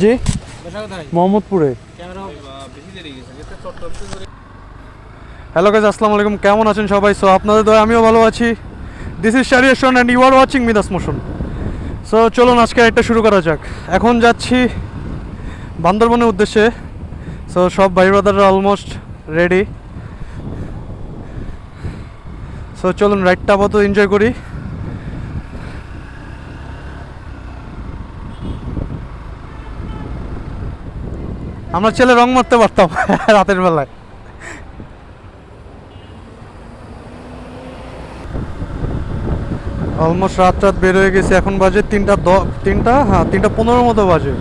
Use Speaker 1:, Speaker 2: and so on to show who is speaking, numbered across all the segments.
Speaker 1: জি মোহাম্মদপুরে। Hello guys, আসসালামু আলাইকুম, কেমন আছেন সবাই? সো আপনাদের দয়া আমিও ভালো আছি। দিস ইজ শারিয়াশন and you are watching Midas Motion. So চলুন আজকে একটা শুরু করা যাক। এখন যাচ্ছি বান্দরবনের উদ্দেশ্যে। সো সব ভাই ব্রাদাররা অলমোস্ট রেডি। সো চলুন রাইডটা আপাতত এনজয় করি। আমরা ছেলে রং মারতে পারতাম রাতের বেলায়। অলমোস্ট রাত বের হয়ে গেছে, এখন বাজে 3:15 মতো বাজে।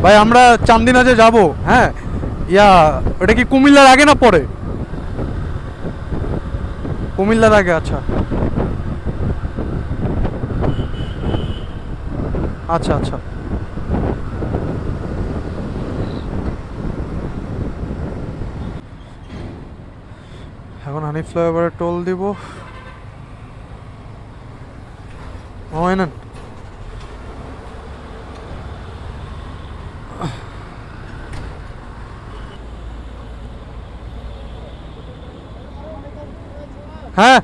Speaker 1: ভাই আমরা চান্দিনা যে যাবো, হ্যাঁ ওটা কি কুমিল্লার আগে না পরে? কুমিল্লার আগে, আচ্ছা আচ্ছা আচ্ছা। এখন হানিফ ফ্লাইওভারে টোল দিব। হয় না, হ্যাঁ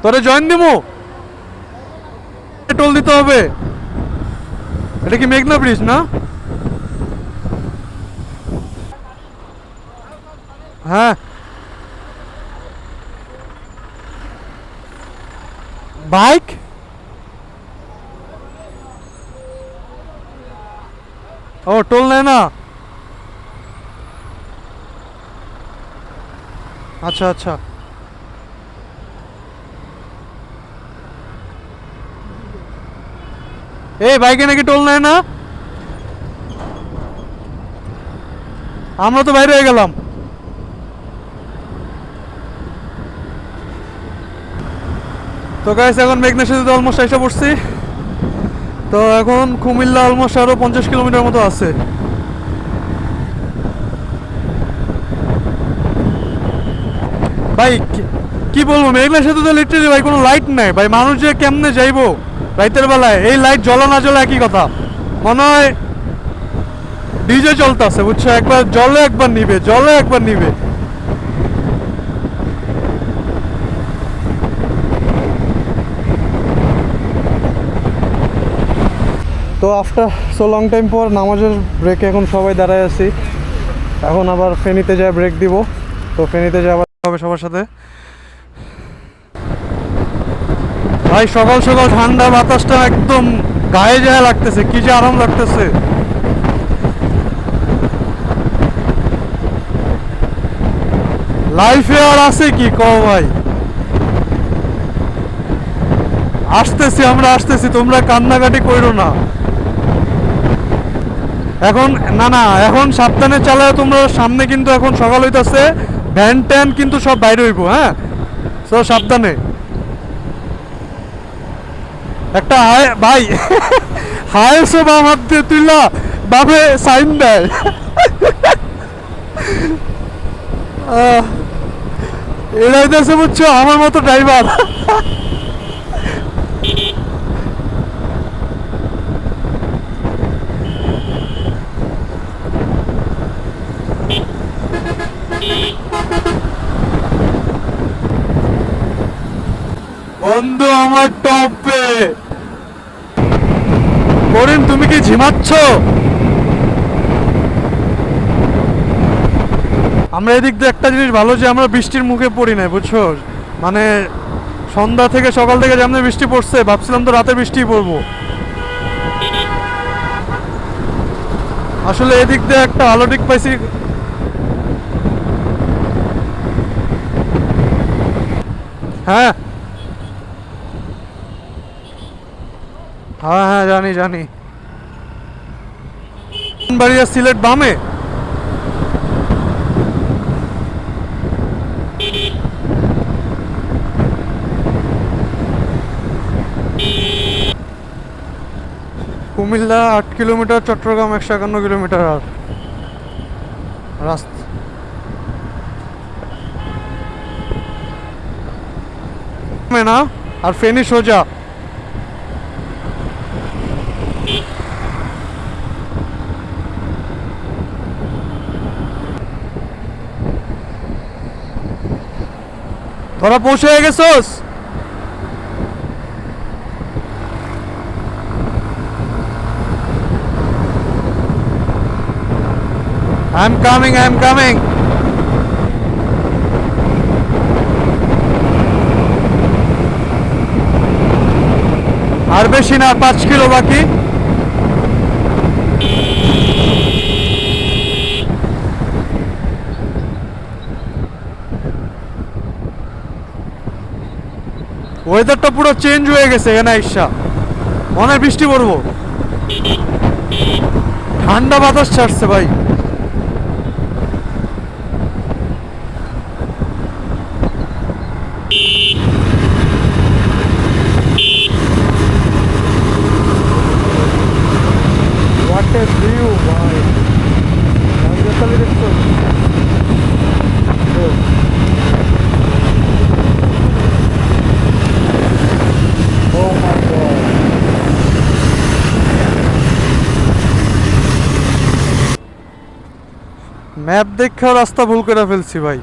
Speaker 1: তোরে জয়েন দিব, টোল দিতে হবে। এটা কি মেঘনা ব্রিজ না? হ্যাঁ বাইক ও টোল নেয় না, আচ্ছা আচ্ছা। এই বাইকে নাকি টোল নেয় না? আমরা তো বাইরে হয়ে গেলাম। তো গাইস এখন মেঘনা সেতুতে অলমোস্ট এসে পড়ছি। তো এখন কুমিল্লা অলমোস্ট আরো 50 কিলোমিটার মতো আছে। ভাই কি বলবো, মেঘনা সেতুতে লিটারালি ভাই কোনো লাইট নাই ভাই, মানুষ যে কেমনে যাইবো রাতের বেলায়? এই লাইট জ্বলা না জ্বলা একই কথা, মনে হয় ডিজে চলতেছে, বুঝছো? একবার জলে একবার নিবে, জলে একবার নিবে। তো আফটার সো লং টাইম পর নামাজের ব্রেকে এখন সবাই দাঁড়ায় আছি। এখন আবার ফেনীতে যায় ব্রেক দিব। তো ফেনীতে যাওয়া হবে সবার সাথে। ভাই সকাল সকাল ঠান্ডা বাতাসটা একদম গায়ে যায় লাগতেছে, কি যে আরাম লাগতেছে। লাইফে আর আছে কি কও ভাই? আসতেছি, আমরা আসতেছি, তোমরা কান্নাকাটি কইরো না। এখন না না, এখন সাবধানে চালাও তোমরা, সামনে কিন্তু এখন সকাল হইতাছে, ভ্যান ট্যান কিন্তু সব বাইরে হইব, হ্যাঁ? সো সাবধানে। একটা হায় ভাই হায় সে বাম হাত দিয়ে তুইলা বাবে সাইন দেয়। এটা হইতেছে বুঝছো আমার মতো ড্রাইভার। বন্ধু আমার টপে করিম, তুমি কি ঝিমাচ্ছ? আমরা এদিক দিয়ে একটা জিনিস ভালো যে আমরা বৃষ্টির মুখে পড়ি নাই, বুঝছো? মানে সন্ধ্যা থেকে সকাল থেকে যেমন বৃষ্টি পড়ছে, ভাবছিলাম তো রাতে বৃষ্টি পড়বো। আসলে এদিক দিয়ে একটা ভালো দিক পাইছি। হ্যাঁ হ্যাঁ হ্যাঁ জানি জানি। বাড়িয়া সিলেট বামে। Comilla 8 kilometre, Chittagong 151 kilometre. আর রাস্তা না, আর ফেনী সোজা। তোরা পৌঁছে গেছোস? I'm coming, I'm coming. আর বেশি না, 5 কিলো বাকি। ওয়েদারটা পুরো চেঞ্জ হয়ে গেছে এখানে আইসা, মনে হয় বৃষ্টি পড়বো। ঠান্ডা বাতাস ছাড়ছে ভাই। What a view, ভাই। আমি যেতালি দেখছো? Oh my God. ম্যাপ দেখে রাস্তা ভুল করে ফেলছি ভাই।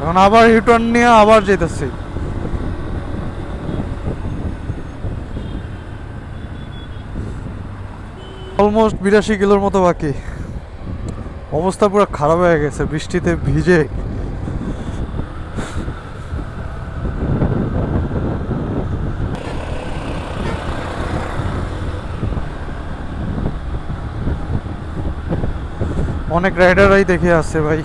Speaker 1: এখন আবার ইউটার্ন নিয়ে আবার যেতেছি। অলমোস্ট 82 কিলোর মতো বাকি। অবস্থা পুরো খারাপ হয়ে গেছে বৃষ্টিতে ভিজে। অনেক রাইডাররাই দেখে আসছে ভাই,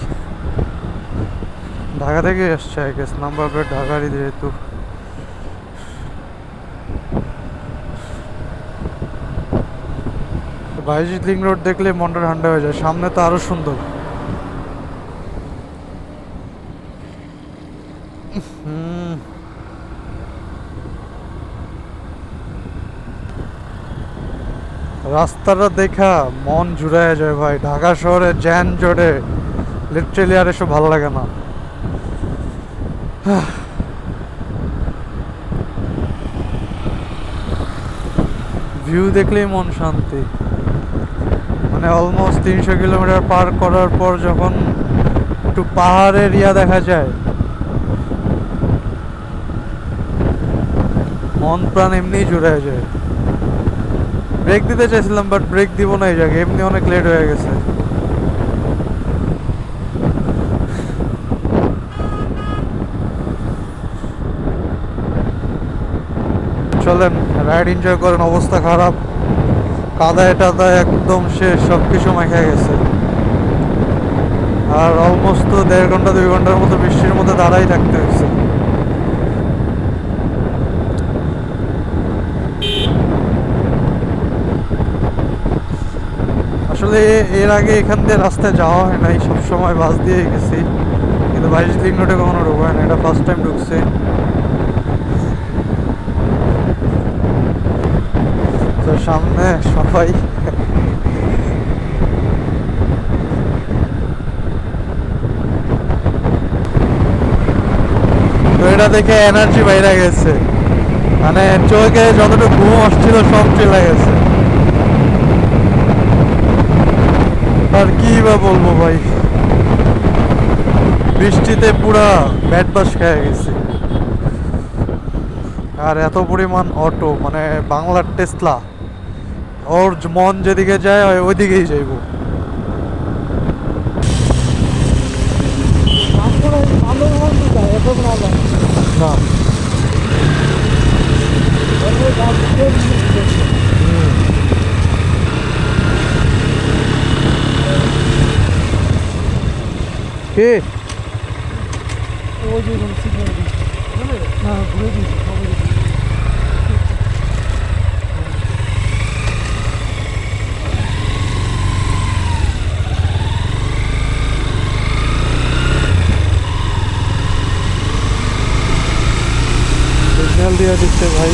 Speaker 1: ঢাকা থেকে আসছে। আই গেস নাম্বার প্লেট ঢাকারই যেহেতু। বাইজিৎ লিং রোড দেখলে মনটা ঠান্ডা হয়ে যায়, সামনে তো আরো সুন্দর। রাস্তাটা দেখা মন জুড়ায় যায় ভাই। ঢাকা শহরে জ্যান জোরে লিটারেলি আর এসব ভালো লাগে না। ভিউ দেখলেই মন শান্তি। মানে অলমোস্ট 300 কিলোমিটার পার করার পর যখন একটু পাহাড়ের ইয়া দেখা যায়, মন প্রাণ এমনি জুড়ে যায়। ব্রেক দিতে চাইছিলাম বাট ব্রেক দিব না এই জায়গায়, এমনি অনেক লেট হয়ে গেছে। চলেন রাইড এনজয় করেন। অবস্থা খারাপ, কাদায় টাদায় একদম শেষ, সব কিছু মাখা গেছে। আর অলমোস্ট তো 1.5 ঘন্টা 2 ঘন্টার মতো বৃষ্টির মধ্যে দাঁড়াই থাকতে হয়েছে। আসলে এর আগে এখান দিয়ে রাস্তায় যাওয়া হয় নাই, সবসময় বাস দিয়ে গেছি, কিন্তু বাইজিৎ লিং রোডে কখনো ঢোকা হয় না, এটা ফার্স্ট টাইম ঢুকছে। তো সামনে সবাই তো এটা দেখে এনার্জি বাইরে গেছে, মানে চোখে যতটুকু ঘুম আসছিল সব চলে গেছে। আর কি বা বলবো ভাই, বৃষ্টিতে পুরা ব্যাট বাস খেয়ে গেছে। আর এত পরিমাণ অটো, মানে বাংলার টেসলা, ওর মন যেদিকে যায় ওইদিকেই যাইব। না কে ওই যে সিগন্যাল না ঘুরে দিয়েছি খবর। সিগন্যাল দিয়ে দিচ্ছে ভাই।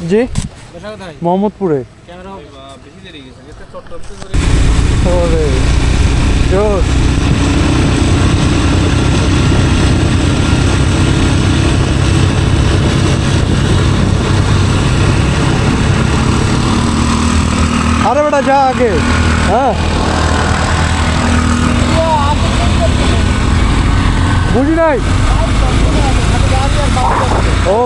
Speaker 1: জি মোহাম্মদপুরে। ওরে জোর। আরে বেটা যা আগে। হ্যাঁ বুঝি নাই। ও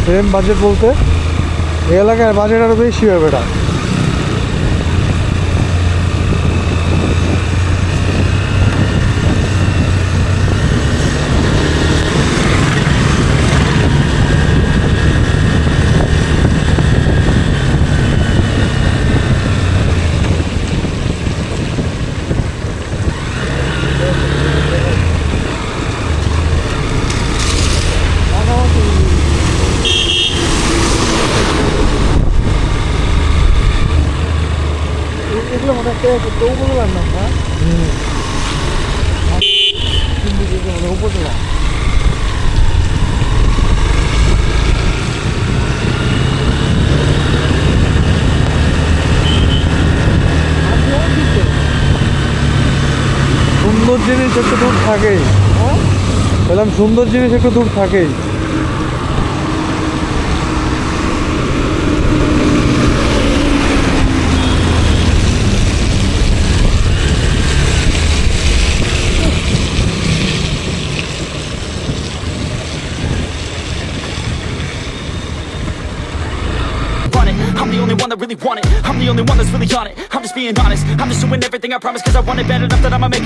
Speaker 1: সেম বাজেট বলতে এই এলাকায় বাজেট আরো বেশি হবে এটা। এগুলো মনে হচ্ছে উপজেলার নাম না? উপজেলা। সুন্দর জিনিস একটু দূর থাকেই। বললাম সুন্দর জিনিস একটু দূর থাকেই।
Speaker 2: I'm the only one that really want it. I'm the only one that's really on it. I'm just being honest. I'm just doing everything I promise, cause I want it bad enough that I'ma make it.